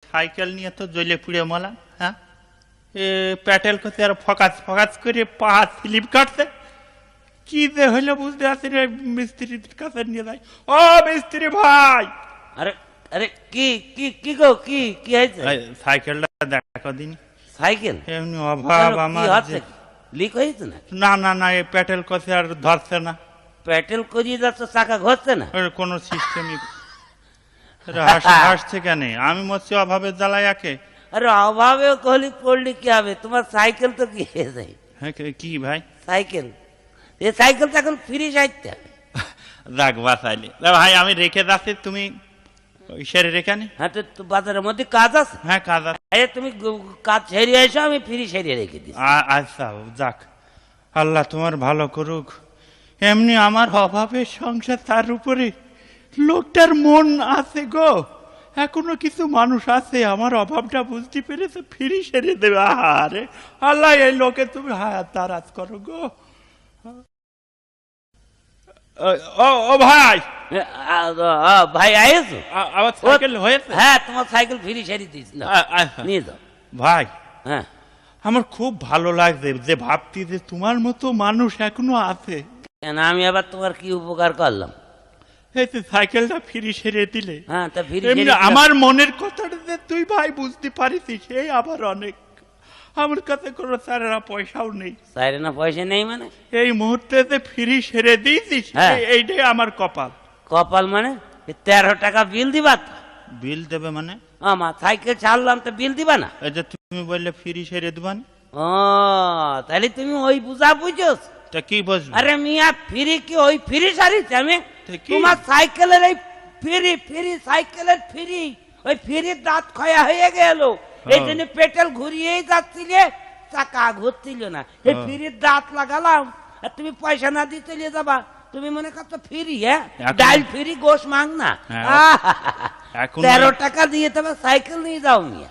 Cycle নিয়ে তো জ্বলে পুড়ে মলা। হ্যাঁ, এ প্যাটেল করতে আর ফকাস ফকাস করে পাহা স্লিপ কাটছে। কি যে হইলো বুঝতে পারছি রে, মিস্ত্রির কাছে নিয়ে যাই। ও মিস্ত্রি ভাই, আরে আরে কি কি কি গো, কি কি হয়েছে? সাইকেলটা দেখো দিন। সাইকেল এমনি অভাব আমার যে। লিক হয়েছে না? না না না, এই প্যাটেল করতে আর ধরছে না। প্যাটেল করিয়ে যাচ্ছে, চাকা ঘষছে না? ওর কোনো সিস্টেমই হাসছে কেন? আমি মরছি অভাবের জ্বালায় একে। আরে অভাবে কলি পড়লি কি হবে? তোমার সাইকেল তো কি হয়েছে? হ্যাঁ কি ভাই? সাইকেল, এই সাইকেলটা এখন ফ্রি সাইডটা। যাক বাঁচাইলে ভাই, আমি রেখে যাচ্ছি, তুমি সেরে রেখে নি। হ্যাঁ, তো বাজারের মধ্যে কাজ আছে। হ্যাঁ কাজ আছে। তুমি কাজ সেরিয়ে এসো, আমি ফ্রি সেরিয়ে রেখে দিই। আচ্ছা যাক, আল্লাহ তোমার ভালো করুক। এমনি আমার অভাবের সংসার, তার উপরে লোকটার মন আছে গো, এখনো কিছু মানুষ আছে আমার অভাবটা বুঝতে পেরেছে, ফিরি সেরে দেবে। আরে আল্লাহ, এই লোকে তুমি হায়াত তারাজ করো গো। ও ভাই, ভাই আয়েছো? আমার সাইকেল হয়েছে? হ্যাঁ, তোমার সাইকেল ফ্রি সেরিয়ে দিস না, নিয়ে যাও ভাই। হ্যাঁ, আমার খুব ভালো লাগছে যে ভাবতি যে তোমার মতো মানুষ এখনো আছে। কেন, আমি আবার তোমার কি উপকার করলাম? এই যে সাইকেলটা ফ্রি সেরে দিলে। হ্যাঁ, তা ফ্রি আমার মনের কথাটা যে তুই ভাই বুঝতে পারিস, সেই আবার অনেক। আমার কাছে কোনো স্যারেরা পয়সাও নেই। স্যারের না পয়সা নেই মানে? এই মুহূর্তে যে ফ্রি সেরে দিয়েছিস, এইটাই আমার কপাল। কপাল মানে 13 টাকা বিল দিবা তো? বিল দেবে মানে? আমার সাইকেল ছাড়লাম তো বিল দিবা না? এই যে তুমি বললে ফ্রি সেরে দিবান। ও, তাহলে তুমি ওই বুঝা বুঝোস? তা কি বুঝবো? আরে মিয়া, ফ্রি কি ওই ফ্রি সারিস? আমি কি? তোমার সাইকেলের এই ফ্রি ফ্রি সাইকেলের ফ্রি, ওই ফ্রির দাঁত ক্ষয়া হয়ে গেল, এই জন্য পেটেল ঘুরিয়েই যাচ্ছিলে, চাকা ঘুরছিল না, এই ফ্রির দাঁত লাগালাম, আর তুমি পয়সা না দিয়ে চলে যাবা। তুমি মনে করছো ফ্রি? হ্যাঁ, ডাল ফ্রি, গোশ মাং না। 13 টাকা দিয়ে তবে সাইকেল নিয়ে যাও মিয়া।